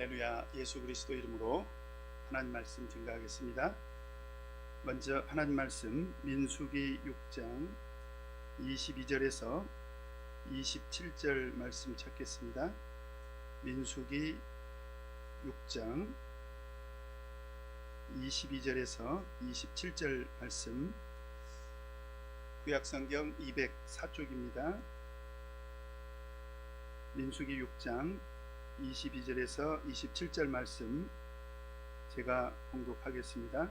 할렐루야. 예수 그리스도 이름으로 하나님 말씀 증거하겠습니다. 먼저 하나님 말씀 민수기 6장 22절에서 27절 말씀 찾겠습니다. 민수기 6장 22절에서 27절 말씀, 구약성경 204쪽입니다. 민수기 6장 22절에서 27절 말씀 제가 봉독하겠습니다.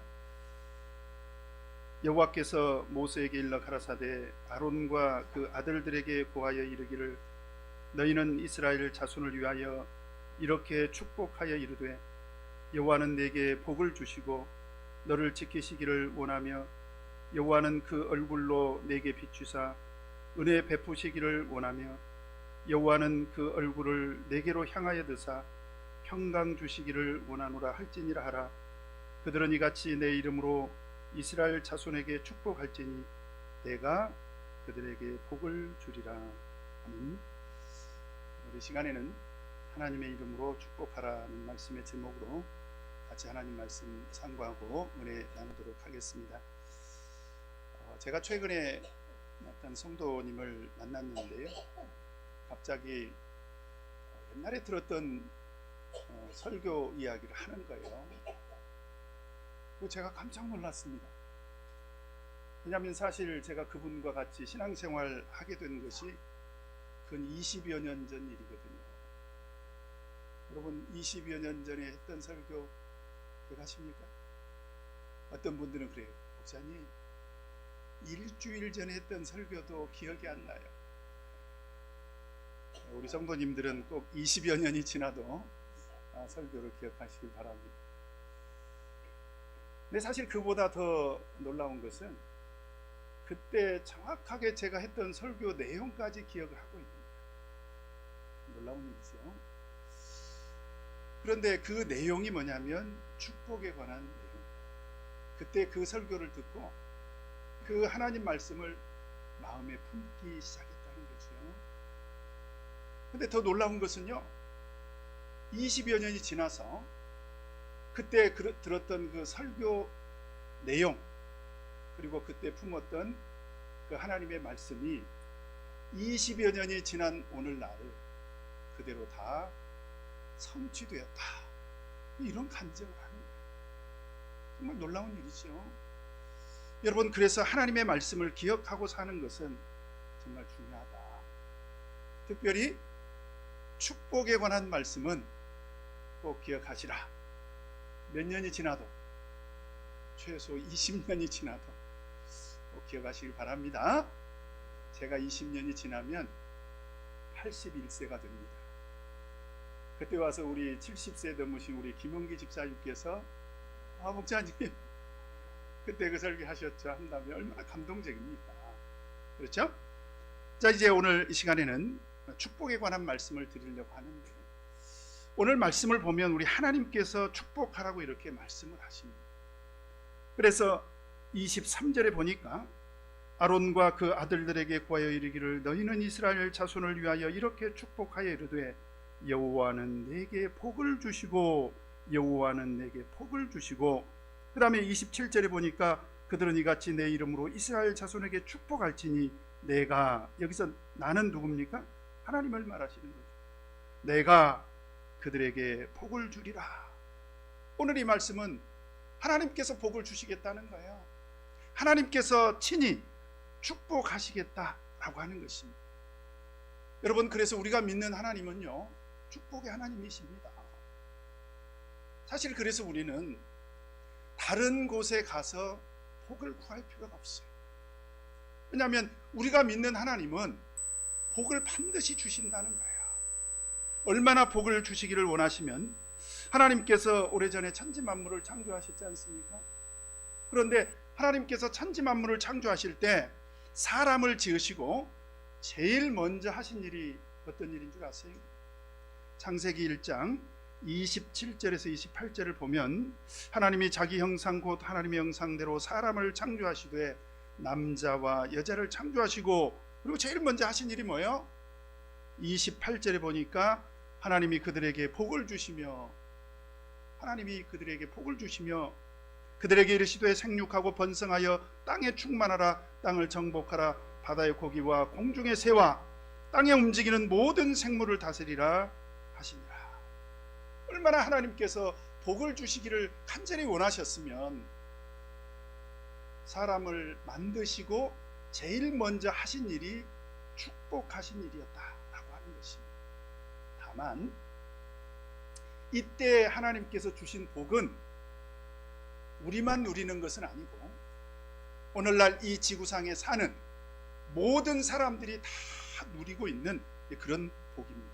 여호와께서 모세에게 일러 가라사대 아론과 그 아들들에게 고하여 이르기를 너희는 이스라엘 자손을 위하여 이렇게 축복하여 이르되 여호와는 내게 복을 주시고 너를 지키시기를 원하며 여호와는 그 얼굴로 내게 비추사 은혜 베푸시기를 원하며 여호와는 그 얼굴을 내게로 향하여 드사 평강 주시기를 원하노라 할지니라 하라. 그들은 이같이 내 이름으로 이스라엘 자손에게 축복할지니 내가 그들에게 복을 주리라. 아멘. 우리 시간에는 하나님의 이름으로 축복하라는 말씀의 제목으로 같이 하나님 말씀 상고하고 은혜 나누도록 하겠습니다. 제가 최근에 어떤 성도님을 만났는데요, 갑자기 옛날에 들었던 설교 이야기를 하는 거예요. 제가 깜짝 놀랐습니다. 왜냐하면 사실 제가 그분과 같이 신앙생활 하게 된 것이 근 20여 년 전 일이거든요. 여러분, 20여 년 전에 했던 설교 기억하십니까? 어떤 분들은 그래요. 목사님, 일주일 전에 했던 설교도 기억이 안 나요. 우리 성도님들은 꼭 20여 년이 지나도 설교를 기억하시길 바랍니다. 근데 사실 그보다 더 놀라운 것은 그때 정확하게 제가 했던 설교 내용까지 기억을 하고 있는 거예요. 놀라운 일이죠. 그런데 그 내용이 뭐냐면 축복에 관한 내용. 그때 그 설교를 듣고 그 하나님 말씀을 마음에 품기 시작했다는 거죠. 근데 더 놀라운 것은요, 20여 년이 지나서 그때 들었던 그 설교 내용, 그리고 그때 품었던 그 하나님의 말씀이 20여 년이 지난 오늘날 그대로 다 성취되었다, 이런 간증을 하는 거예요. 정말 놀라운 일이죠. 여러분, 그래서 하나님의 말씀을 기억하고 사는 것은 정말 중요하다. 특별히 축복에 관한 말씀은 꼭 기억하시라. 몇 년이 지나도, 최소 20년이 지나도 꼭 기억하시길 바랍니다. 제가 20년이 지나면 81세가 됩니다. 그때 와서 우리 70세 넘으신 우리 김원기 집사님께서 목사님 그때 그 설교 하셨죠 한다면 얼마나 감동적입니까? 그렇죠? 자, 이제 오늘 이 시간에는 축복에 관한 말씀을 드리려고 하는데, 오늘 말씀을 보면 우리 하나님께서 축복하라고 이렇게 말씀을 하십니다. 그래서 23절에 보니까 아론과 그 아들들에게 고하여 이르기를 너희는 이스라엘 자손을 위하여 이렇게 축복하여 이르되 여호와는 내게 복을 주시고 여호와는 내게 복을 주시고, 그 다음에 27절에 보니까 그들은 이같이 내 이름으로 이스라엘 자손에게 축복할지니 내가, 여기서 나는 누굽니까? 하나님을 말하시는 거죠. 내가 그들에게 복을 주리라. 오늘 이 말씀은 하나님께서 복을 주시겠다는 거예요. 하나님께서 친히 축복하시겠다라고 하는 것입니다. 여러분, 그래서 우리가 믿는 하나님은요, 축복의 하나님이십니다. 사실 그래서 우리는 다른 곳에 가서 복을 구할 필요가 없어요. 왜냐하면 우리가 믿는 하나님은 복을 반드시 주신다는 거예요. 얼마나 복을 주시기를 원하시면 하나님께서 오래전에 천지 만물을 창조하셨지 않습니까? 그런데 하나님께서 천지 만물을 창조하실 때 사람을 지으시고 제일 먼저 하신 일이 어떤 일인 줄 아세요? 창세기 1장 27절에서 28절을 보면 하나님이 자기 형상 곧 하나님의 형상대로 사람을 창조하시되 남자와 여자를 창조하시고, 그리고 제일 먼저 하신 일이 뭐예요? 28절에 보니까 하나님이 그들에게 복을 주시며 하나님이 그들에게 복을 주시며 그들에게 이르시되 생육하고 번성하여 땅에 충만하라. 땅을 정복하라. 바다의 고기와 공중의 새와 땅에 움직이는 모든 생물을 다스리라 하시니라. 얼마나 하나님께서 복을 주시기를 간절히 원하셨으면 사람을 만드시고 제일 먼저 하신 일이 축복하신 일이었다라고 하는 것입니다. 다만 이때 하나님께서 주신 복은 우리만 누리는 것은 아니고 오늘날 이 지구상에 사는 모든 사람들이 다 누리고 있는 그런 복입니다.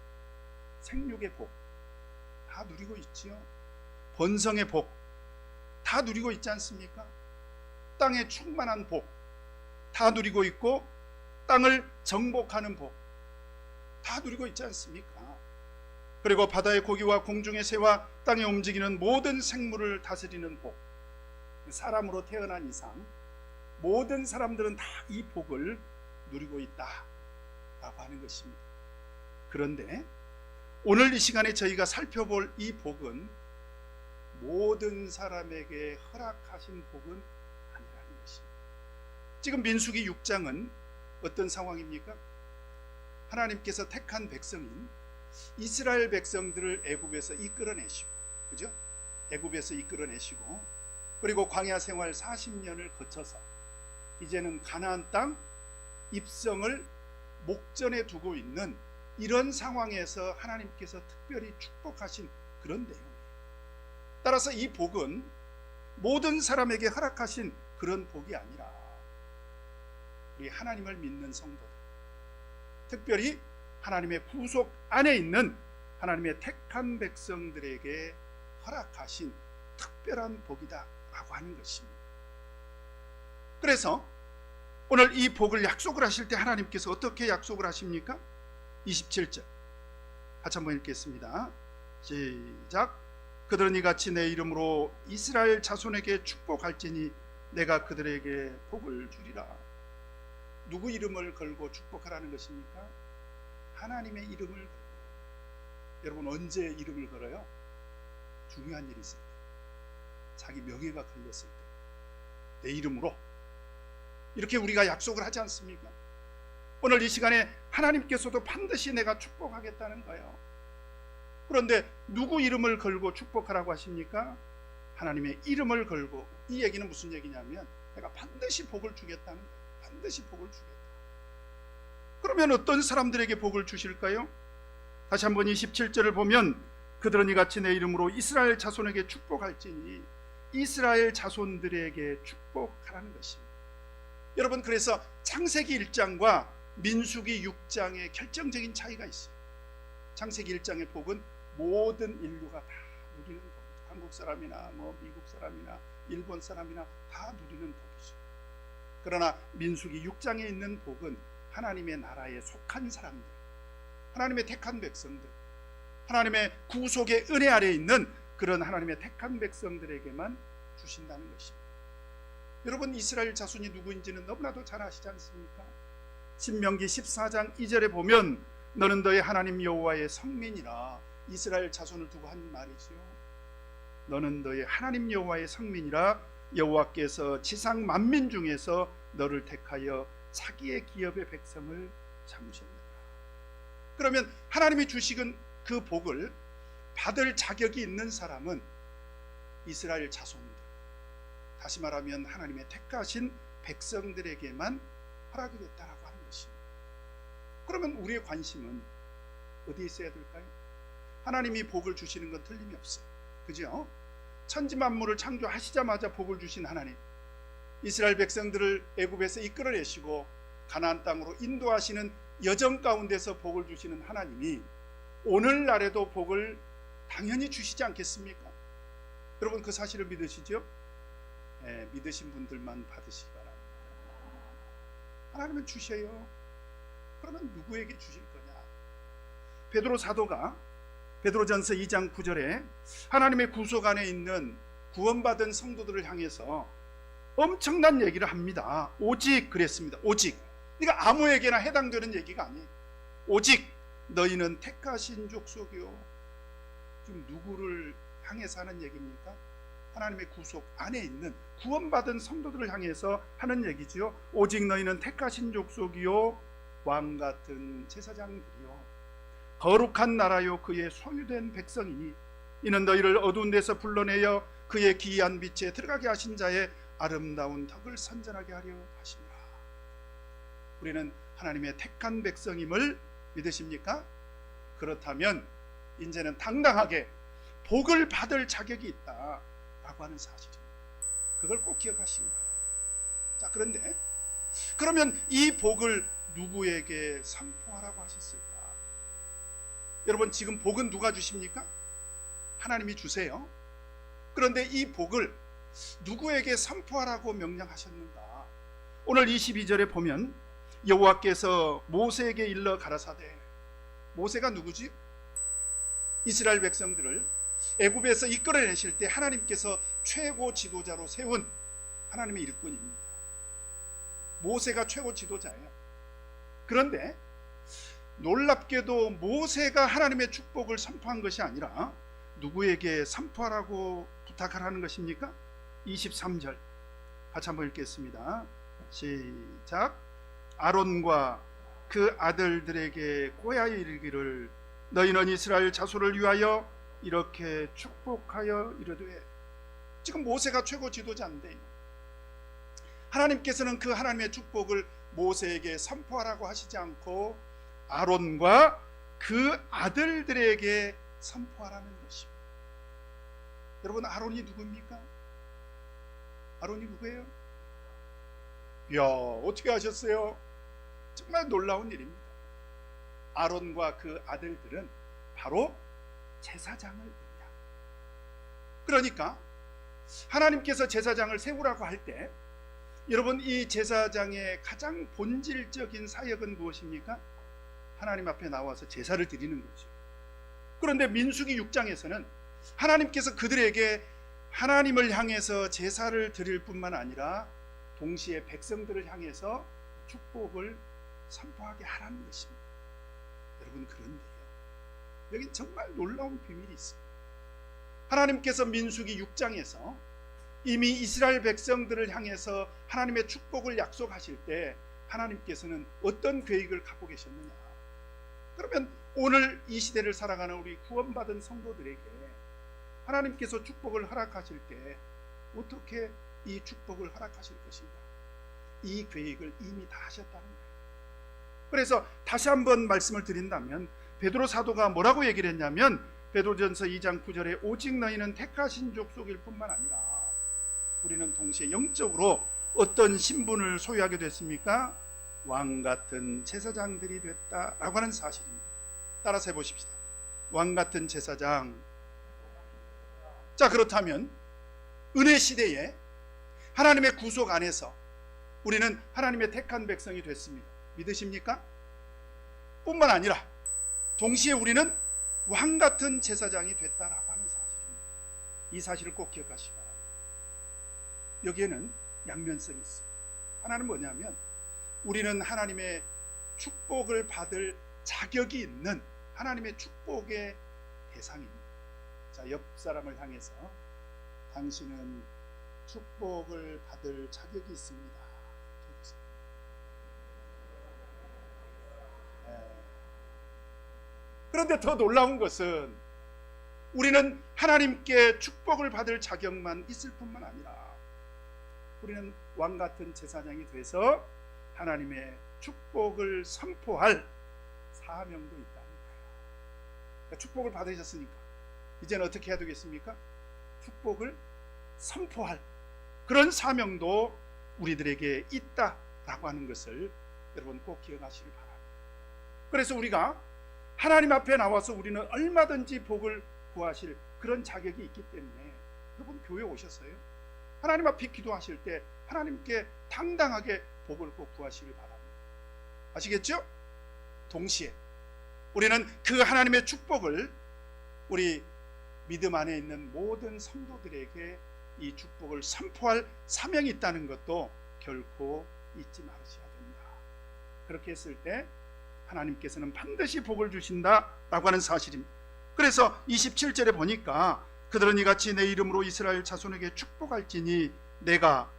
생육의 복 다 누리고 있지요. 번성의 복 다 누리고 있지 않습니까? 땅에 충만한 복 다 누리고 있고 땅을 정복하는 복 다 누리고 있지 않습니까? 그리고 바다의 고기와 공중의 새와 땅에 움직이는 모든 생물을 다스리는 복, 사람으로 태어난 이상 모든 사람들은 다 이 복을 누리고 있다라고 하는 것입니다. 그런데 오늘 이 시간에 저희가 살펴볼 이 복은 모든 사람에게 허락하신 복은 아니라는 것입니다. 지금 민수기 6장은 어떤 상황입니까? 하나님께서 택한 백성인 이스라엘 백성들을 애굽에서 이끌어내시고, 그죠? 애굽에서 이끌어내시고, 그리고 광야 생활 40년을 거쳐서 이제는 가나안 땅 입성을 목전에 두고 있는 이런 상황에서 하나님께서 특별히 축복하신 그런 내용이에요. 따라서 이 복은 모든 사람에게 허락하신 그런 복이 아니라 우리 하나님을 믿는 성도들, 특별히 하나님의 구속 안에 있는 하나님의 택한 백성들에게 허락하신 특별한 복이다라고 하는 것입니다. 그래서 오늘 이 복을 약속을 하실 때 하나님께서 어떻게 약속을 하십니까? 27절 같이 한번 읽겠습니다. 시작. 그들은 이같이 내 이름으로 이스라엘 자손에게 축복할지니 내가 그들에게 복을 주리라. 누구 이름을 걸고 축복하라는 것입니까? 하나님의 이름을 걸고. 여러분 언제 이름을 걸어요? 중요한 일이 있을 때, 자기 명예가 걸렸을 때, 내 이름으로 이렇게 우리가 약속을 하지 않습니까? 오늘 이 시간에 하나님께서도 반드시 내가 축복하겠다는 거예요. 그런데 누구 이름을 걸고 축복하라고 하십니까? 하나님의 이름을 걸고. 이 얘기는 무슨 얘기냐면 내가 반드시 복을 주겠다는 거예요. 반드시 복을 주겠다. 그러면 어떤 사람들에게 복을 주실까요? 다시 한번 27절을 보면 그들은 이같이 내 이름으로 이스라엘 자손에게 축복할지니 이스라엘 자손들에게 축복하라는 것입니다. 여러분, 그래서 창세기 1장과 민수기 6장의 결정적인 차이가 있어요. 창세기 1장의 복은 모든 인류가 다 누리는 복이죠. 한국 사람이나 미국 사람이나 일본 사람이나 다 누리는 복이죠. 그러나 민수기 6장에 있는 복은 하나님의 나라에 속한 사람들, 하나님의 택한 백성들, 하나님의 구속의 은혜 아래에 있는 그런 하나님의 택한 백성들에게만 주신다는 것입니다. 여러분, 이스라엘 자손이 누구인지는 너무나도 잘 아시지 않습니까? 신명기 14장 2절에 보면 너는 너의 하나님 여호와의 성민이라, 이스라엘 자손을 두고 한 말이지요. 너는 너의 하나님 여호와의 성민이라, 여호와께서 지상 만민 중에서 너를 택하여 자기의 기업의 백성을 삼으셨느니라. 그러면 하나님이 주시는 그 복을 받을 자격이 있는 사람은 이스라엘 자손들, 다시 말하면 하나님의 택하신 백성들에게만 허락이 됐다라고 하는 것입니다. 그러면 우리의 관심은 어디에 있어야 될까요? 하나님이 복을 주시는 건 틀림이 없어요. 그죠? 천지 만물을 창조하시자마자 복을 주신 하나님, 이스라엘 백성들을 애굽에서 이끌어내시고 가나안 땅으로 인도하시는 여정 가운데서 복을 주시는 하나님이 오늘날에도 복을 당연히 주시지 않겠습니까? 여러분, 그 사실을 믿으시죠? 네, 믿으신 분들만 받으시기 바랍니다. 하나님은 주셔요. 그러면 누구에게 주실 거냐? 베드로 사도가 베드로전서 2장 9절에 하나님의 구속 안에 있는 구원받은 성도들을 향해서 엄청난 얘기를 합니다. 오직 그랬습니다. 오직. 그러니까 아무에게나 해당되는 얘기가 아니에요. 오직 너희는 택하신 족속이요. 지금 누구를 향해서 하는 얘기입니까? 하나님의 구속 안에 있는 구원받은 성도들을 향해서 하는 얘기지요. 오직 너희는 택하신 족속이요 왕 같은 제사장들이요 거룩한 나라요 그의 소유된 백성이니 이는 너희를 어두운 데서 불러내어 그의 기이한 빛에 들어가게 하신 자의 아름다운 덕을 선전하게 하려 하시니라. 우리는 하나님의 택한 백성임을 믿으십니까? 그렇다면 이제는 당당하게 복을 받을 자격이 있다라고 하는 사실입니다. 그걸 꼭 기억하시기 바랍니다. 자, 그런데 그러면 이 복을 누구에게 선포하라고 하셨을까? 여러분, 지금 복은 누가 주십니까? 하나님이 주세요. 그런데 이 복을 누구에게 선포하라고 명령하셨는가? 오늘 22절에 보면 여호와께서 모세에게 일러 가라사대, 모세가 누구지? 이스라엘 백성들을 애굽에서 이끌어내실 때 하나님께서 최고 지도자로 세운 하나님의 일꾼입니다. 모세가 최고 지도자예요. 그런데 놀랍게도 모세가 하나님의 축복을 선포한 것이 아니라 누구에게 선포하라고 부탁하라는 것입니까? 23절 같이 한번 읽겠습니다. 시작. 아론과 그 아들들에게 고하여 이르기를 너희는 이스라엘 자손을 위하여 이렇게 축복하여 이르되, 지금 모세가 최고 지도자인데 하나님께서는 그 하나님의 축복을 모세에게 선포하라고 하시지 않고 아론과 그 아들들에게 선포하라는 것입니다. 여러분, 아론이 누구입니까? 아론이 누구예요? 이야, 어떻게 하셨어요? 정말 놀라운 일입니다. 아론과 그 아들들은 바로 제사장을 의미합니다. 그러니까 하나님께서 제사장을 세우라고 할 때 여러분, 이 제사장의 가장 본질적인 사역은 무엇입니까? 하나님 앞에 나와서 제사를 드리는 거죠. 그런데 민수기 6장에서는 하나님께서 그들에게 하나님을 향해서 제사를 드릴 뿐만 아니라 동시에 백성들을 향해서 축복을 선포하게 하라는 것입니다. 여러분, 그런데요, 여기 정말 놀라운 비밀이 있습니다. 하나님께서 민수기 6장에서 이미 이스라엘 백성들을 향해서 하나님의 축복을 약속하실 때 하나님께서는 어떤 계획을 갖고 계셨느냐? 그러면 오늘 이 시대를 살아가는 우리 구원받은 성도들에게 하나님께서 축복을 허락하실 때 어떻게 이 축복을 허락하실 것인가? 이 계획을 이미 다 하셨다는 거예요. 그래서 다시 한번 말씀을 드린다면 베드로 사도가 뭐라고 얘기를 했냐면 베드로전서 2장 9절에 오직 너희는 택하신 족속일 뿐만 아니라 우리는 동시에 영적으로 어떤 신분을 소유하게 됐습니까? 왕 같은 제사장들이 됐다라고 하는 사실입니다. 따라서 해보십시다. 왕 같은 제사장. 자, 그렇다면 은혜 시대에 하나님의 구속 안에서 우리는 하나님의 택한 백성이 됐습니다. 믿으십니까? 뿐만 아니라 동시에 우리는 왕 같은 제사장이 됐다라고 하는 사실입니다. 이 사실을 꼭 기억하시기 바랍니다. 여기에는 양면성이 있습니다. 하나는 뭐냐면 우리는 하나님의 축복을 받을 자격이 있는 하나님의 축복의 대상입니다. 자, 옆 사람을 향해서 당신은 축복을 받을 자격이 있습니다. 그런데 더 놀라운 것은 우리는 하나님께 축복을 받을 자격만 있을 뿐만 아니라 우리는 왕 같은 제사장이 돼서 하나님의 축복을 선포할 사명도 있다는 거예요. 그러니까 축복을 받으셨으니까 이제는 어떻게 해야 되겠습니까? 축복을 선포할 그런 사명도 우리들에게 있다라고 하는 것을 여러분 꼭 기억하시길 바랍니다. 그래서 우리가 하나님 앞에 나와서 우리는 얼마든지 복을 구하실 그런 자격이 있기 때문에 여러분, 교회 오셨어요? 하나님 앞에 기도하실 때 하나님께 당당하게 복을 꼭 구하시길 바랍니다. 아시겠죠? 동시에 우리는 그 하나님의 축복을 우리 믿음 안에 있는 모든 성도들에게 이 축복을 선포할 사명이 있다는 것도 결코 잊지 말으셔야 된다. 그렇게 했을 때 하나님께서는 반드시 복을 주신다라고 하는 사실입니다. 그래서 27절에 보니까 그들은 이같이 내 이름으로 이스라엘 자손에게 축복할지니 내가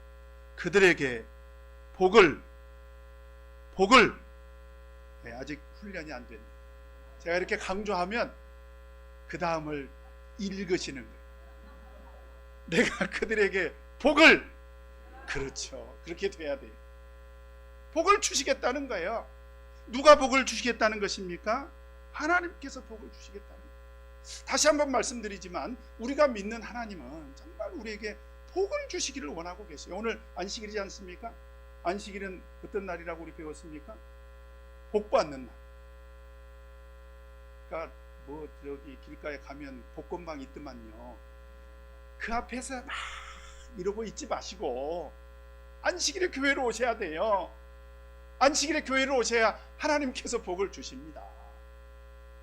그들에게 복을 아직 훈련이 안 됐네. 제가 이렇게 강조하면 그 다음을 읽으시는 거예요. 내가 그들에게 복을, 그렇죠, 그렇게 돼야 돼요. 복을 주시겠다는 거예요. 누가 복을 주시겠다는 것입니까? 하나님께서 복을 주시겠다는 거예요. 다시 한번 말씀드리지만 우리가 믿는 하나님은 정말 우리에게 복을 주시기를 원하고 계세요. 오늘 안식일이지 않습니까? 안식일은 어떤 날이라고 우리 배웠습니까? 복 받는 날. 그러니까 뭐 저기 길가에 가면 복권방 있더만요. 그 앞에서 막 이러고 있지 마시고 안식일에 교회로 오셔야 돼요. 안식일에 교회로 오셔야 하나님께서 복을 주십니다.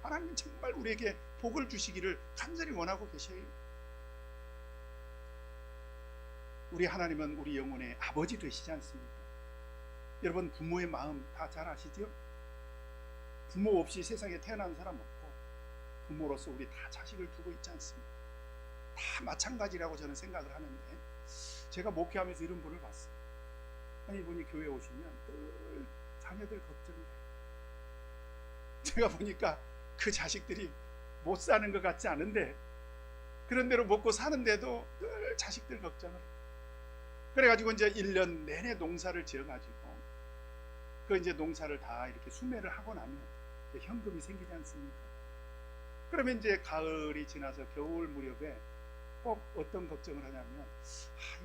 하나님은 정말 우리에게 복을 주시기를 간절히 원하고 계셔요. 우리 하나님은 우리 영혼의 아버지 되시지 않습니까? 여러분 부모의 마음 다 잘 아시죠? 부모 없이 세상에 태어난 사람 없고 부모로서 우리 다 자식을 두고 있지 않습니까? 다 마찬가지라고 저는 생각을 하는데 제가 목회하면서 이런 분을 봤어요. 아니 이분이 교회 오시면 늘 자녀들 걱정돼요. 제가 보니까 그 자식들이 못 사는 것 같지 않은데 그런 대로 먹고 사는데도 늘 자식들 걱정을 해요. 그래가지고 이제 1년 내내 농사를 지어가지고 그 이제 농사를 다 이렇게 수매를 하고 나면 현금이 생기지 않습니까? 그러면 이제 가을이 지나서 겨울 무렵에 꼭 어떤 걱정을 하냐면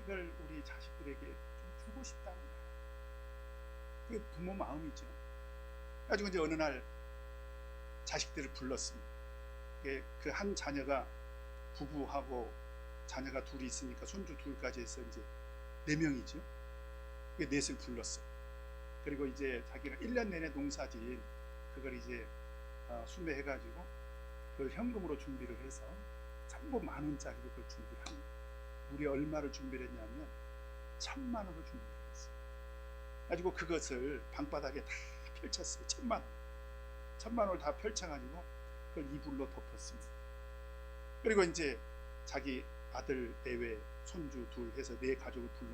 이걸 우리 자식들에게 좀 주고 싶다는 거예요. 그게 부모 마음이죠. 그래가지고 이제 어느 날 자식들을 불렀습니다. 그 한 자녀가 부부하고 자녀가 둘이 있으니까 손주 둘까지 해서 이제 4명이죠. 넷을 불렀어요. 그리고 이제 자기가 1년 내내 농사지은 그걸 이제 수매해가지고 그걸 현금으로 준비를 해서 전부 10,000원짜리로 그걸 준비를 합니다. 우리 얼마를 준비를 했냐면 1,000,000원을 준비를 했어요. 가지고 그것을 방바닥에 다 펼쳤어요. 1,000,000원. 1,000,000원을 다 펼쳐가지고 그걸 이불로 덮었습니다. 그리고 이제 자기 아들 내외 손주 둘 해서 4가족을 부른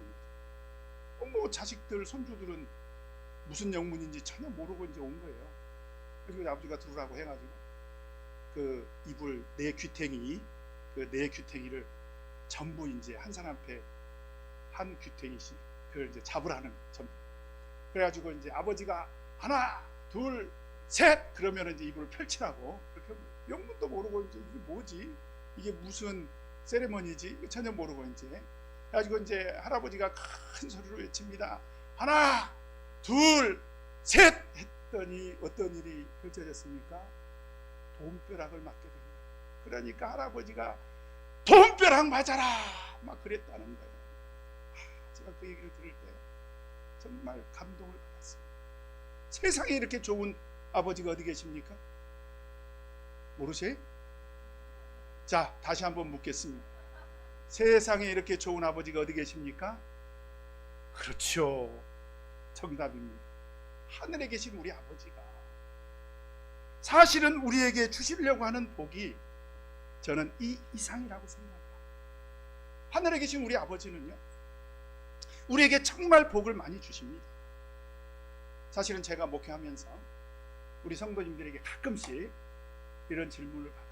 거죠. 뭐 자식들 손주들은 무슨 영문인지 전혀 모르고 이제 온 거예요. 그리고 아버지가 들으라고 해가지고 그 이불 4귀퉁이 그 4귀퉁이를 전부 이제 한 사람 앞에 한 귀퉁이씩 그걸 이제 잡으라는 전부. 그래가지고 이제 아버지가 하나 둘 셋 그러면 이제 이불을 펼치라고 그렇게 영문도 모르고 이제 이게 뭐지 이게 무슨 세레머니지 전혀 모르고 이제 그래가지고 이제 할아버지가 큰 소리로 외칩니다. 하나 둘 셋 했더니 어떤 일이 펼쳐졌습니까? 돈벼락을 맞게 됩니다. 그러니까 할아버지가 돈벼락 맞아라 막 그랬다는 거예요. 제가 그 얘기를 들을 때 정말 감동을 받았습니다. 세상에 이렇게 좋은 아버지가 어디 계십니까? 모르세요? 자, 다시 한번 묻겠습니다. 세상에 이렇게 좋은 아버지가 어디 계십니까? 그렇죠. 정답입니다. 하늘에 계신 우리 아버지가 사실은 우리에게 주시려고 하는 복이 저는 이 이상이라고 생각합니다. 하늘에 계신 우리 아버지는요 우리에게 정말 복을 많이 주십니다. 사실은 제가 목회하면서 우리 성도님들에게 가끔씩 이런 질문을 받아요.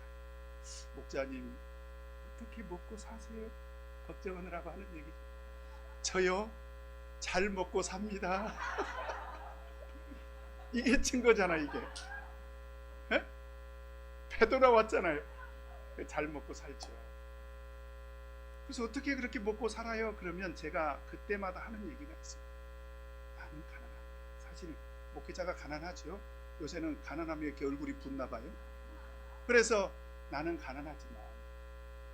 목자님 어떻게 먹고 사세요? 걱정하느라고 하는 얘기죠. 저요? 잘 먹고 삽니다. 이게 증거잖아 이게. 에? 되돌아왔잖아요. 잘 먹고 살죠. 그래서 어떻게 그렇게 먹고 살아요? 그러면 제가 그때마다 하는 얘기가 있어요. 나는 가난합니다. 사실 목회자가 가난하죠. 요새는 가난하면 이렇게 얼굴이 붓나 봐요. 그래서 나는 가난하지만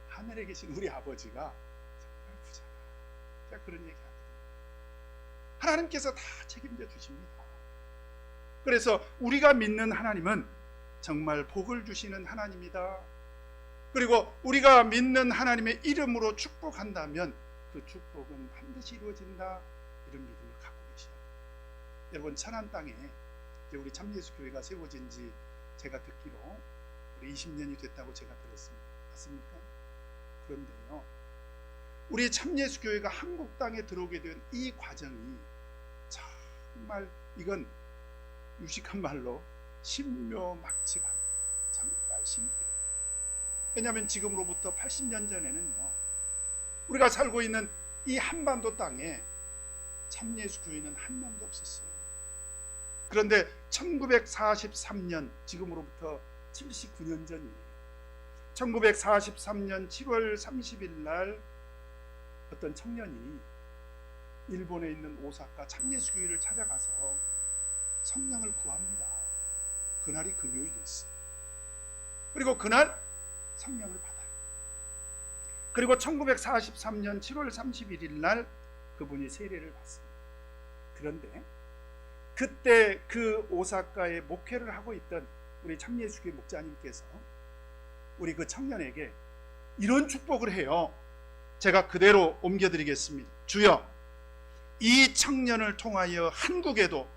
하늘에 계신 우리 아버지가 정말 부자다. 제가 그런 얘기 하거든요. 하나님께서 다 책임져 주십니다. 그래서 우리가 믿는 하나님은 정말 복을 주시는 하나님이다. 그리고 우리가 믿는 하나님의 이름으로 축복한다면 그 축복은 반드시 이루어진다. 이런 믿음을 갖고 계셔야 돼요. 여러분 천안 땅에 이제 우리 참예수교회가 세워진 지 제가 듣기로 우리 20년이 됐다고 제가 들었습니다. 맞습니까? 그런데요, 우리 참예수 교회가 한국 땅에 들어오게 된 이 과정이 정말 이건 유식한 말로 신묘막측합니다. 정말 신기해요. 왜냐하면 지금으로부터 80년 전에는요, 우리가 살고 있는 이 한반도 땅에 참예수 교회는 한 명도 없었어요. 그런데 1943년, 지금으로부터 79년 전이에요. 1943년 7월 30일 날 어떤 청년이 일본에 있는 오사카 참예수 교회를 찾아가서 성령을 구합니다. 그날이 금요일이었어요. 그리고 그날 성령을 받아요. 그리고 1943년 7월 31일 날 그분이 세례를 받습니다. 그런데 그때 그 오사카에 목회를 하고 있던 우리 참예수교회 목자님께서 우리 그 청년에게 이런 축복을 해요. 제가 그대로 옮겨드리겠습니다. 주여, 이 청년을 통하여 한국에도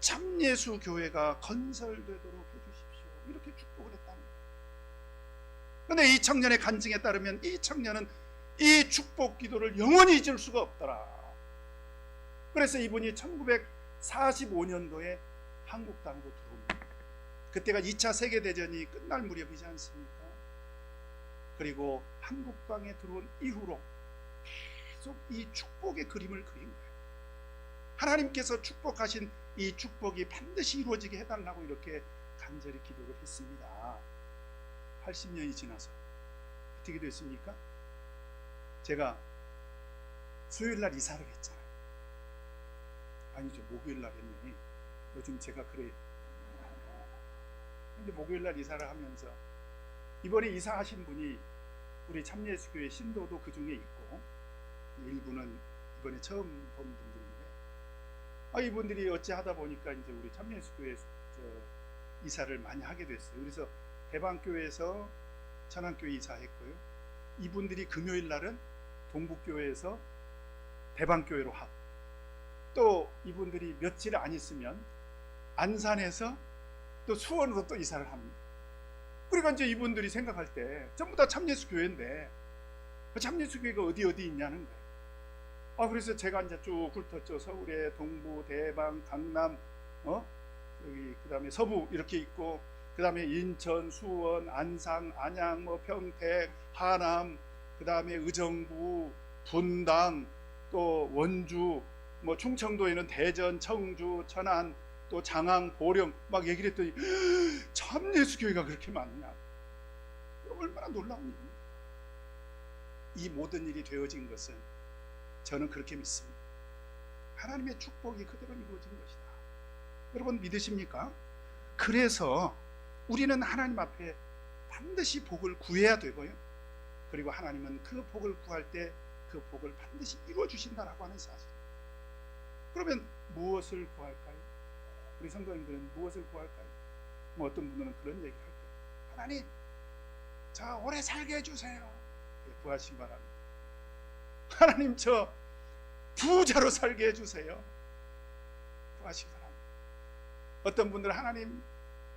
참예수교회가 건설되도록 해주십시오. 이렇게 축복을 했다는 거예요. 그런데 이 청년의 간증에 따르면 이 청년은 이 축복 기도를 영원히 잊을 수가 없더라. 그래서 이분이 1945년도에 한국 땅으로 들어옵니다. 그때가 2차 세계대전이 끝날 무렵이지 않습니까? 그리고 한국 땅에 들어온 이후로 계속 이 축복의 그림을 그린 거예요. 하나님께서 축복하신 이 축복이 반드시 이루어지게 해달라고 이렇게 간절히 기도를 했습니다. 80년이 지나서 어떻게 됐습니까? 제가 수요일날 이사를 했잖아요. 아니죠, 목요일날 했네. 요즘 제가 그래. 근데 목요일날 이사를 하면서 이번에 이사하신 분이 우리 참예수교회 신도도 그 중에 있고, 일부는 이번에 처음 본 분들인데, 이분들이 어찌 하다 보니까 이제 우리 참예수교회 이사를 많이 하게 됐어요. 그래서 대방교회에서 천안교회 이사했고요. 이분들이 금요일 날은 동북교회에서 대방교회로 하고, 또 이분들이 며칠 안 있으면 안산에서 또 수원으로 또 이사를 합니다. 그러니까 이제 이분들이 생각할 때 전부 다 참예수교회인데 참예수교회가 어디 있냐는 거예요. 그래서 제가 이제 쭉 훑었죠. 서울에 동부, 대방, 강남, 여기 그다음에 서부 이렇게 있고, 그다음에 인천, 수원, 안상, 안양, 평택, 하남, 그다음에 의정부, 분당, 또 원주, 충청도에는 대전, 청주, 천안, 또 장항, 보령 막 얘기를 했더니 참예수교회가 그렇게 많냐. 얼마나 놀라운 일입니까? 이 모든 일이 되어진 것은 저는 그렇게 믿습니다. 하나님의 축복이 그대로 이루어진 것이다. 여러분 믿으십니까? 그래서 우리는 하나님 앞에 반드시 복을 구해야 되고요, 그리고 하나님은 그 복을 구할 때 그 복을 반드시 이루어 주신다라고 하는 사실. 그러면 무엇을 구할까요? 우리 성도님들은 무엇을 구할까요? 어떤 분들은 그런 얘기를 할 거예요. 하나님, 저 오래 살게 해주세요. 구하시기 바랍니다. 하나님, 저 부자로 살게 해주세요. 구하시기 바랍니다. 어떤 분들은 하나님,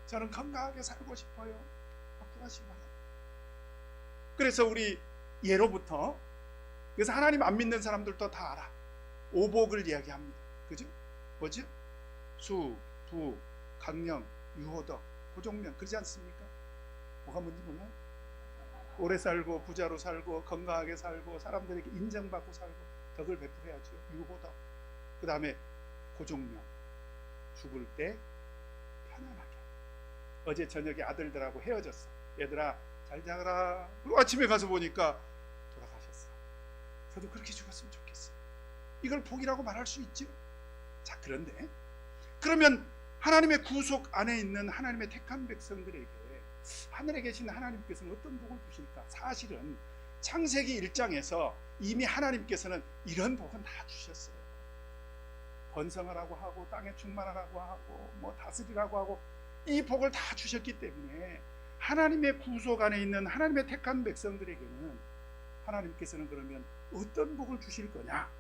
저는 건강하게 살고 싶어요. 구하시기 바랍니다. 그래서 우리 예로부터, 그래서 하나님 안 믿는 사람들도 다 알아. 오복을 이야기합니다. 그죠? 뭐죠? 수, 부, 강령, 유호덕, 고종명, 그러지 않습니까? 뭐가 뭔지 몰라요? 오래 살고 부자로 살고 건강하게 살고 사람들에게 인정받고 살고 덕을 베풀어야죠. 유호덕. 그 다음에 고종명, 죽을 때 편안하게. 어제 저녁에 아들들하고 헤어졌어. 얘들아 잘 자라. 그리고 아침에 가서 보니까 돌아가셨어. 저도 그렇게 죽었으면 좋겠어요. 이걸 복이라고 말할 수 있죠. 자, 그런데 그러면 하나님의 구속 안에 있는 하나님의 택한 백성들에게 하늘에 계신 하나님께서는 어떤 복을 주실까? 사실은 창세기 1장에서 이미 하나님께서는 이런 복은 다 주셨어요. 번성하라고 하고 땅에 충만하라고 하고 다스리라고 하고 이 복을 다 주셨기 때문에 하나님의 구속 안에 있는 하나님의 택한 백성들에게는 하나님께서는 그러면 어떤 복을 주실 거냐?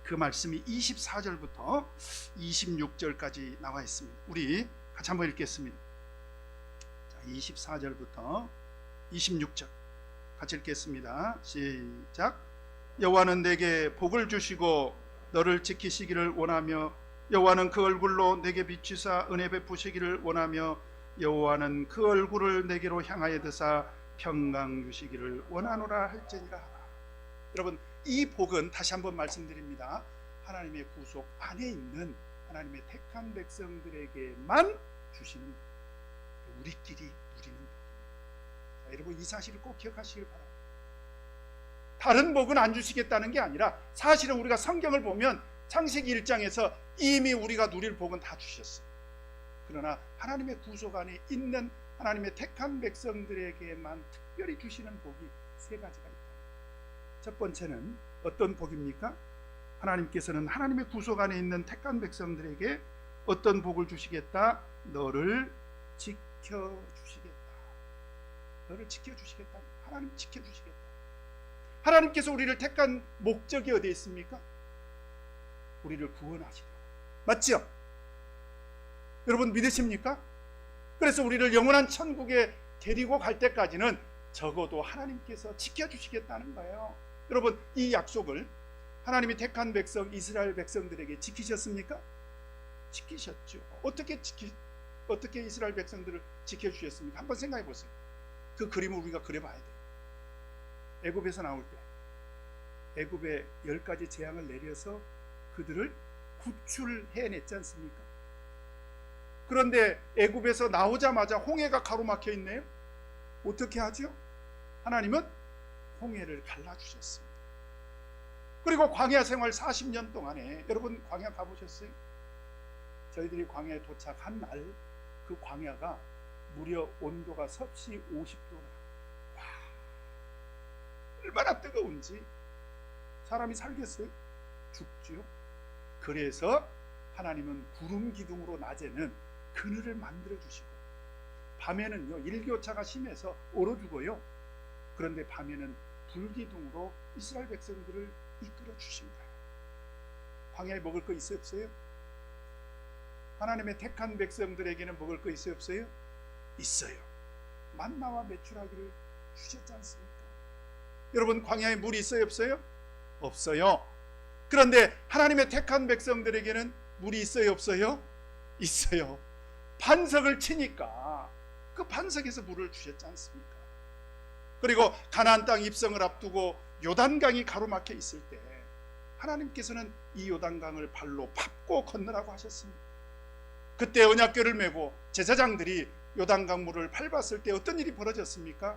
그 말씀이 24절부터 26절까지 나와 있습니다. 우리 같이 한번 읽겠습니다. 자, 24절부터 26절. 같이 읽겠습니다. 시작. 여호와는 내게 복을 주시고 너를 지키시기를 원하며 여호와는 그 얼굴로 내게 비추사 은혜 베푸시기를 원하며 여호와는 그 얼굴을 내게로 향하여 드사 평강 주시기를 원하노라 할지니라. 여러분, 이 복은 다시 한번 말씀드립니다. 하나님의 구속 안에 있는 하나님의 택한 백성들에게만 주시는, 우리끼리 누리는 복입니다. 자, 여러분, 이 사실을 꼭 기억하시길 바랍니다. 다른 복은 안 주시겠다는 게 아니라 사실은 우리가 성경을 보면 창세기 1장에서 이미 우리가 누릴 복은 다 주셨어요. 그러나 하나님의 구속 안에 있는 하나님의 택한 백성들에게만 특별히 주시는 복이 세 가지가 있다. 첫 번째는 어떤 복입니까? 하나님께서는 하나님의 구속 안에 있는 택한 백성들에게 어떤 복을 주시겠다? 너를 지켜주시겠다. 너를 지켜주시겠다. 하나님 지켜주시겠다. 하나님께서 우리를 택한 목적이 어디에 있습니까? 우리를 구원하시려. 맞죠? 여러분 믿으십니까? 그래서 우리를 영원한 천국에 데리고 갈 때까지는 적어도 하나님께서 지켜주시겠다는 거예요. 여러분, 이 약속을 하나님이 택한 백성 이스라엘 백성들에게 지키셨습니까? 지키셨죠. 어떻게 이스라엘 백성들을 지켜주셨습니까? 한번 생각해 보세요. 그 그림을 우리가 그려봐야 돼요. 애굽에서 나올 때 애굽에 10가지 재앙을 내려서 그들을 구출해냈지 않습니까? 그런데 애굽에서 나오자마자 홍해가 가로막혀 있네요. 어떻게 하죠? 하나님은 홍해를 갈라주셨습니다. 그리고 광야 생활 40년 동안에, 여러분 광야 가보셨어요? 저희들이 광야에 도착한 날 그 광야가 무려 온도가 섭씨 50도라. 와, 얼마나 뜨거운지 사람이 살겠어요? 죽지요. 그래서 하나님은 구름 기둥으로 낮에는 그늘을 만들어 주시고 밤에는요 일교차가 심해서 얼어 죽어요. 그런데 밤에는 불기둥으로 이스라엘 백성들을 이끌어 주십니다. 광야에 먹을 거 있어요, 없어요? 하나님의 택한 백성들에게는 먹을 거 있어요, 없어요? 있어요. 만나와 메추라기를 주셨지 않습니까? 여러분, 광야에 물이 있어요, 없어요? 없어요. 그런데 하나님의 택한 백성들에게는 물이 있어요, 없어요? 있어요. 반석을 치니까 그 반석에서 물을 주셨지 않습니까? 그리고 가나안 땅 입성을 앞두고 요단강이 가로막혀 있을 때 하나님께서는 이 요단강을 발로 밟고 건너라고 하셨습니다. 그때 언약궤를 메고 제사장들이 요단강 물을 밟았을 때 어떤 일이 벌어졌습니까?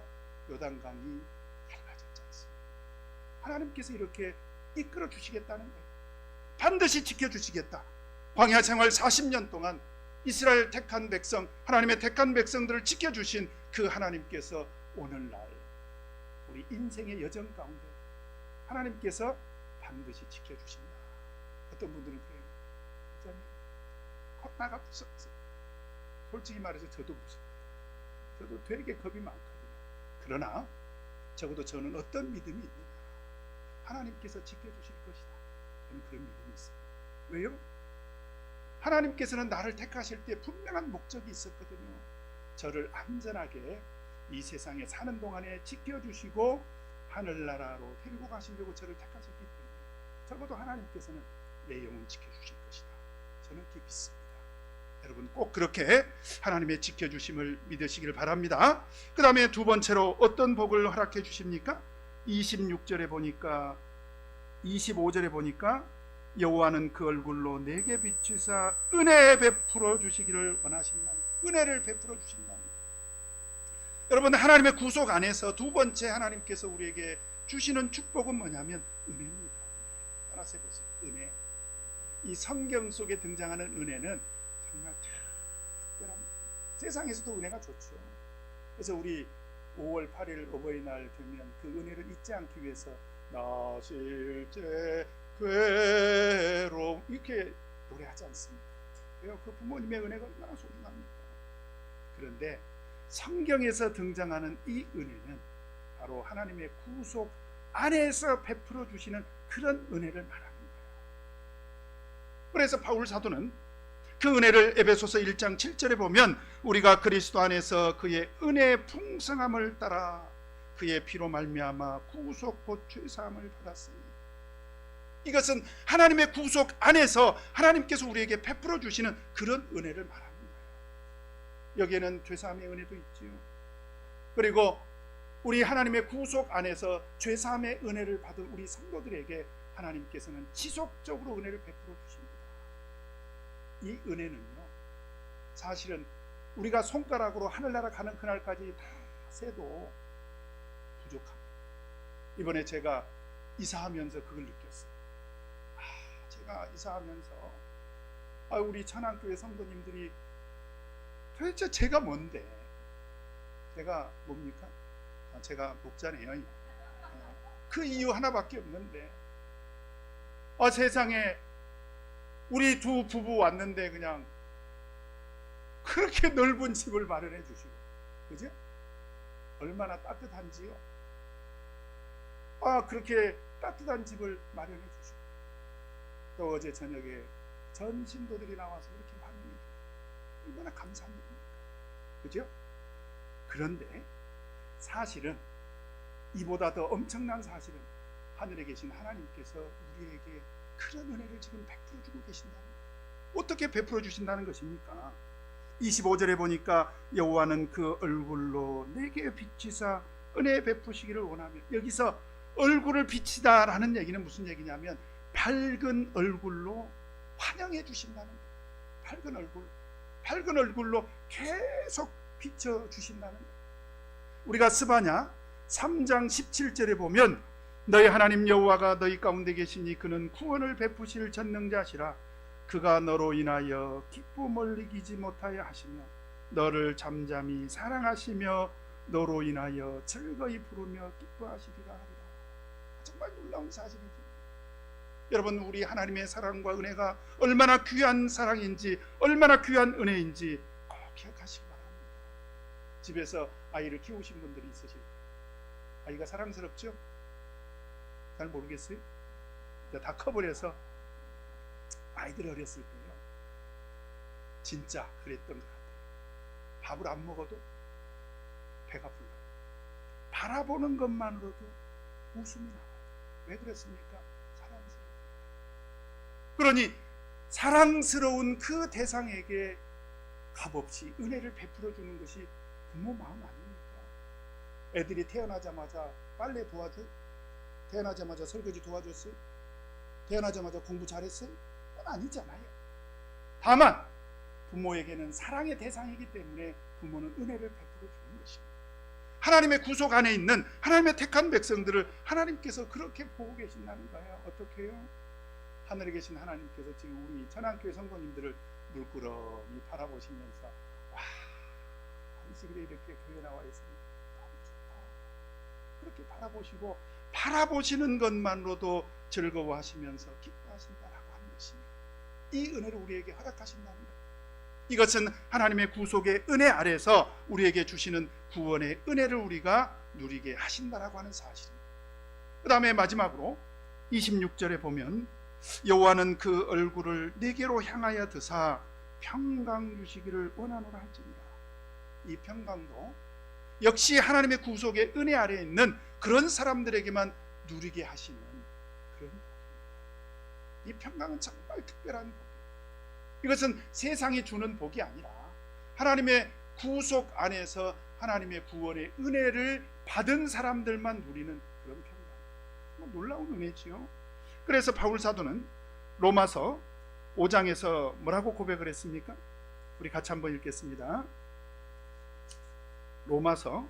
요단강이 갈라졌지 않습니까? 하나님께서 이렇게 이끌어 주시겠다는 거예요. 반드시 지켜주시겠다. 광야 생활 40년 동안 이스라엘 택한 백성, 하나님의 택한 백성들을 지켜주신 그 하나님께서 오늘날 우리 인생의 여정 가운데 하나님께서 반드시 지켜주신다. 어떤 분들은 그래요. 코로나가 무섭죠. 솔직히 말해서 저도 무섭습니다. 저도 되게 겁이 많거든요. 그러나 적어도 저는 어떤 믿음이 있느냐, 하나님께서 지켜주실 것이다. 저는 그런 믿음이 있습니다. 왜요? 하나님께서는 나를 택하실 때 분명한 목적이 있었거든요. 저를 안전하게 이 세상에 사는 동안에 지켜주시고 하늘나라로 데리고 가시려고 저를 택하셨기 때문에 적어도 하나님께서는 내 영혼 지켜주실 것이다. 저는 깊이 믿습니다. 여러분 꼭 그렇게 하나님의 지켜주심을 믿으시길 바랍니다. 그 다음에 두 번째로 어떤 복을 허락해 주십니까? 26절에 보니까 25절에 보니까 여호와는 그 얼굴로 내게 비추사 은혜 베풀어 주시기를 원하신다. 은혜를 베풀어 주신다. 여러분, 하나님의 구속 안에서 두 번째 하나님께서 우리에게 주시는 축복은 뭐냐면 은혜입니다. 따라서 해보세요. 은혜. 이 성경 속에 등장하는 은혜는 정말 특별합니다. 세상에서도 은혜가 좋죠. 그래서 우리 5월 8일 어버이날 되면 그 은혜를 잊지 않기 위해서 나 실제 괴로움 이렇게 노래하지 않습니까? 왜요? 그 부모님의 은혜가 얼마나 소중합니까? 그런데 성경에서 등장하는 이 은혜는 바로 하나님의 구속 안에서 베풀어 주시는 그런 은혜를 말하는 거예요. 그래서 바울 사도는 그 은혜를 에베소서 1장 7절에 보면 우리가 그리스도 안에서 그의 은혜의 풍성함을 따라 그의 피로 말미암아 구속 곧 죄사함을 받았으니. 이것은 하나님의 구속 안에서 하나님께서 우리에게 베풀어 주시는 그런 은혜를 말하는 거예요. 여기에는 죄사함의 은혜도 있지요. 그리고 우리 하나님의 구속 안에서 죄사함의 은혜를 받은 우리 성도들에게 하나님께서는 지속적으로 은혜를 베풀어 주십니다. 이 은혜는요, 사실은 우리가 손가락으로 하늘나라 가는 그날까지 다 세도 부족합니다. 이번에 제가 이사하면서 그걸 느꼈어요. 제가 이사하면서 우리 천안교회 성도님들이 도대체 제가 뭔데? 제가 뭡니까? 제가 목자네요. 그 이유 하나밖에 없는데, 세상에 우리 두 부부 왔는데 그냥 그렇게 넓은 집을 마련해 주시고, 그죠? 얼마나 따뜻한지요. 그렇게 따뜻한 집을 마련해 주시고, 또 어제 저녁에 전 신도들이 나와서 이렇게 반응해 주고, 얼마나 감사한 일입니까? 그죠? 그런데 사실은 이보다 더 엄청난 사실은 하늘에 계신 하나님께서 우리에게 그런 은혜를 지금 베풀어 주고 계신다는 거예요. 어떻게 베풀어 주신다는 것입니까? 25절에 보니까 여호와는 그 얼굴로 내게 비치사 은혜 베푸시기를 원하며, 여기서 얼굴을 비치다라는 얘기는 무슨 얘기냐면 밝은 얼굴로 환영해 주신다는 거예요. 밝은 얼굴로 계속 비춰 주신다는 거예요. 우리가 스바냐 3장 17절에 보면 너희 하나님 여호와가 너희 가운데 계시니 그는 구원을 베푸실 전능자시라. 그가 너로 인하여 기쁨을 이기지 못하여 하시며 너를 잠잠히 사랑하시며 너로 인하여 즐거이 부르며 기뻐하시리라 하리라. 정말 놀라운 사실이죠. 여러분, 우리 하나님의 사랑과 은혜가 얼마나 귀한 사랑인지, 얼마나 귀한 은혜인지 꼭 기억하시기 바랍니다. 집에서 아이를 키우신 분들이 있으실 거예요. 아이가 사랑스럽죠? 잘 모르겠어요? 다 커버려서 아이들이 어렸을 때요, 진짜 그랬던 것 같아요. 밥을 안 먹어도 배가 불러요. 바라보는 것만으로도 웃음이 나와요. 왜 그랬습니까? 사랑스러워요. 그러니 사랑스러운 그 대상에게 값없이 은혜를 베풀어 주는 것이 부모 마음 아닙니까? 애들이 태어나자마자 빨래 도와줘? 태어나자마자 설거지 도와줬어요? 태어나자마자 공부 잘했어요? 그건 아니잖아요. 다만 부모에게는 사랑의 대상이기 때문에 부모는 은혜를 베풀어 주는 것입니다. 하나님의 구속 안에 있는 하나님의 택한 백성들을 하나님께서 그렇게 보고 계신다는 거예요. 어떻게 해요? 하늘에 계신 하나님께서 지금 우리 천안교회 성도님들을 물끄러미 바라보시면서 와, 한식일에 이렇게 교회 나와 있으니 너무 좋다, 그렇게 바라보시고 바라보시는 것만으로도 즐거워하시면서 기뻐하신다라고 하는 것입니다. 이 은혜를 우리에게 허락하신다는 거예요. 이것은 하나님의 구속의 은혜 아래서 우리에게 주시는 구원의 은혜를 우리가 누리게 하신다라고 하는 사실입니다. 그 다음에 마지막으로 26절에 보면 여호와는 그 얼굴을 네게로 향하여 드사 평강 주시기를 원하노라 할지니라. 이 평강도 역시 하나님의 구속의 은혜 아래에 있는 그런 사람들에게만 누리게 하시는 그런 복입니다. 이 평강은 정말 특별한 복이에요. 이것은 세상이 주는 복이 아니라 하나님의 구속 안에서 하나님의 구원의 은혜를 받은 사람들만 누리는 그런 평강. 놀라운 은혜지요. 그래서 바울 사도는 로마서 5장에서 뭐라고 고백을 했습니까? 우리 같이 한번 읽겠습니다. 로마서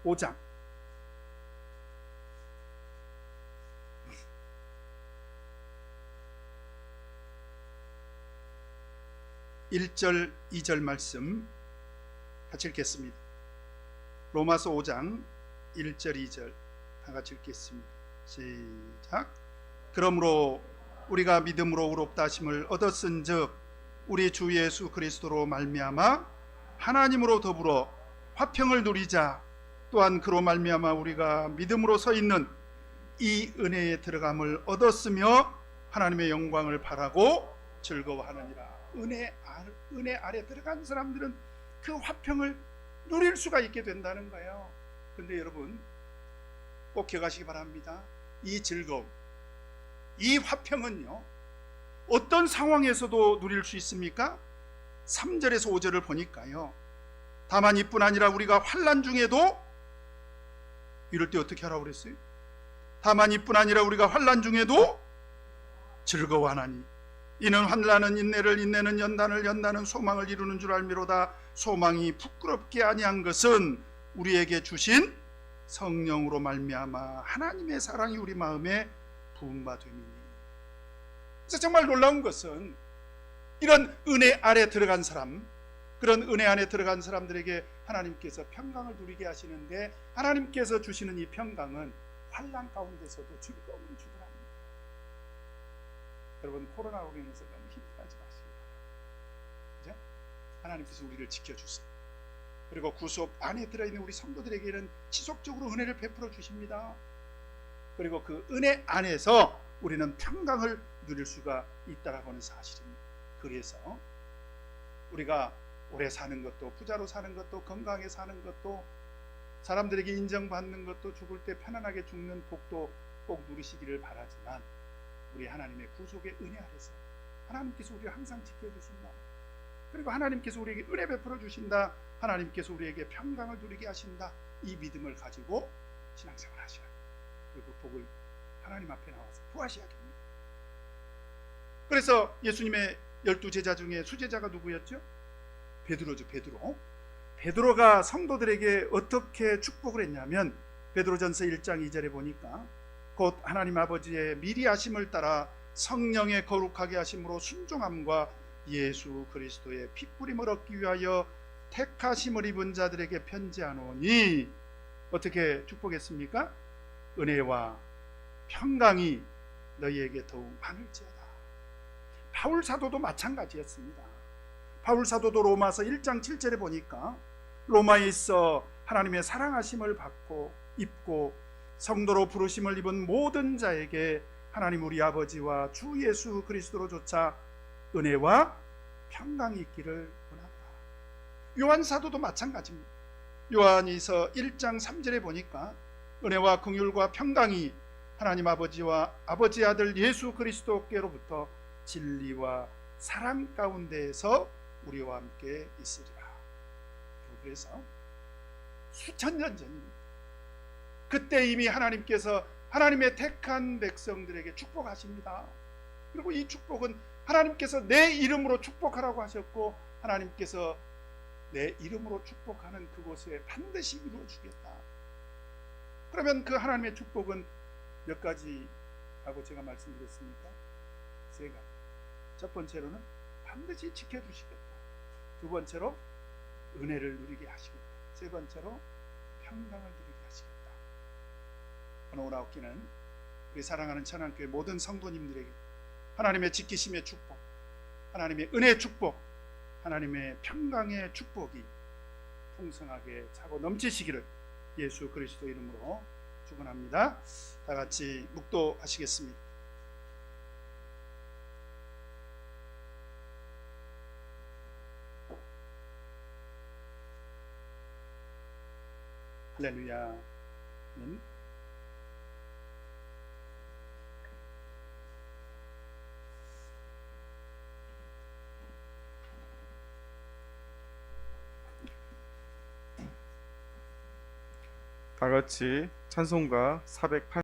5장 1절 2절 말씀 같이 읽겠습니다. 로마서 5장 1절 2절 다 같이 읽겠습니다. 시작. 그러므로 우리가 믿음으로 의롭다 하심을 얻었은즉 우리 주 예수 그리스도로 말미암아 하나님으로 더불어 화평을 누리자. 또한 그로 말미암아 우리가 믿음으로 서 있는 이 은혜에 들어감을 얻었으며 하나님의 영광을 바라고 즐거워하느니라. 은혜 아래 들어간 사람들은 그 화평을 누릴 수가 있게 된다는 거예요. 근데 여러분 꼭 기억하시기 바랍니다. 이 즐거움, 이 화평은요, 어떤 상황에서도 누릴 수 있습니까? 3절에서 5절을 보니까요, 다만 이뿐 아니라 우리가 환난 중에도, 이럴 때 어떻게 하라고 그랬어요? 다만 이뿐 아니라 우리가 환난 중에도 즐거워하나니 이는 환난은 인내를, 인내는 연단을, 연단은 소망을 이루는 줄 알미로다. 소망이 부끄럽게 아니한 것은 우리에게 주신 성령으로 말미암아 하나님의 사랑이 우리 마음에 부은 바 됨이니. 그래서 정말 놀라운 것은 이런 은혜 아래 들어간 사람, 그런 은혜 안에 들어간 사람들에게 하나님께서 평강을 누리게 하시는데, 하나님께서 주시는 이 평강은 환난 가운데서도 즐거움을 주더랍니다. 여러분, 코로나로 인해서 너무 힘들어하지 마시고, 그죠? 하나님께서 우리를 지켜주세요. 그리고 구속 안에 들어있는 우리 성도들에게는 지속적으로 은혜를 베풀어 주십니다. 그리고 그 은혜 안에서 우리는 평강을 누릴 수가 있다라고 하는 사실입니다. 그래서 우리가 오래 사는 것도, 부자로 사는 것도, 건강하게 사는 것도, 사람들에게 인정받는 것도, 죽을 때 편안하게 죽는 복도 꼭 누리시기를 바라지만, 우리 하나님의 구속의 은혜 아래서 하나님께서 우리를 항상 지켜주신다. 그리고 하나님께서 우리에게 은혜 베풀어 주신다. 하나님께서 우리에게 평강을 누리게 하신다. 이 믿음을 가지고 신앙생활 하셔야 합니다. 그리고 복을 하나님 앞에 나와서 구하셔야 됩니다. 그래서 예수님의 12제자 중에 수제자가 누구였죠? 베드로죠. 베드로가 성도들에게 어떻게 축복을 했냐면, 베드로전서 1장 2절에 보니까 곧 하나님 아버지의 미리 하심을 따라 성령의 거룩하게 하심으로 순종함과 예수 그리스도의 핏부림을 얻기 위하여 택하심을 입은 자들에게 편지하노니, 어떻게 축복했습니까? 은혜와 평강이 너희에게 더욱 많을지어다. 바울 사도도 마찬가지였습니다. 바울 사도도 로마서 1장 7절에 보니까 로마에 있어 하나님의 사랑하심을 받고 입고 성도로 부르심을 입은 모든 자에게 하나님 우리 아버지와 주 예수 그리스도로 조차 은혜와 평강이 있기를 원하노라. 요한 사도도 마찬가지입니다. 요한이서 1장 3절에 보니까 은혜와 긍휼과 평강이 하나님 아버지와 아버지 아들 예수 그리스도께로부터 진리와 사랑 가운데에서 우리와 함께 있으리라. 그래서 수천 년 전입니다. 그때 이미 하나님께서 하나님의 택한 백성들에게 축복하십니다. 그리고 이 축복은 하나님께서 내 이름으로 축복하라고 하셨고, 하나님께서 내 이름으로 축복하는 그곳에 반드시 이루어 주겠다. 그러면 그 하나님의 축복은 몇 가지라고 제가 말씀드렸습니까? 세 가지. 첫 번째로는 반드시 지켜주시겠다. 두 번째로 은혜를 누리게 하시겠다. 세 번째로 평강을 누리게 하시겠다. 오늘 아홉기는 우리 사랑하는 천안교회 모든 성도님들에게 하나님의 지키심의 축복, 하나님의 은혜의 축복, 하나님의 평강의 축복이 풍성하게 차고 넘치시기를 예수 그리스도 이름으로 축원합니다. 다 같이 묵도하시겠습니다. 할렐루야는 다 같이 찬송가 408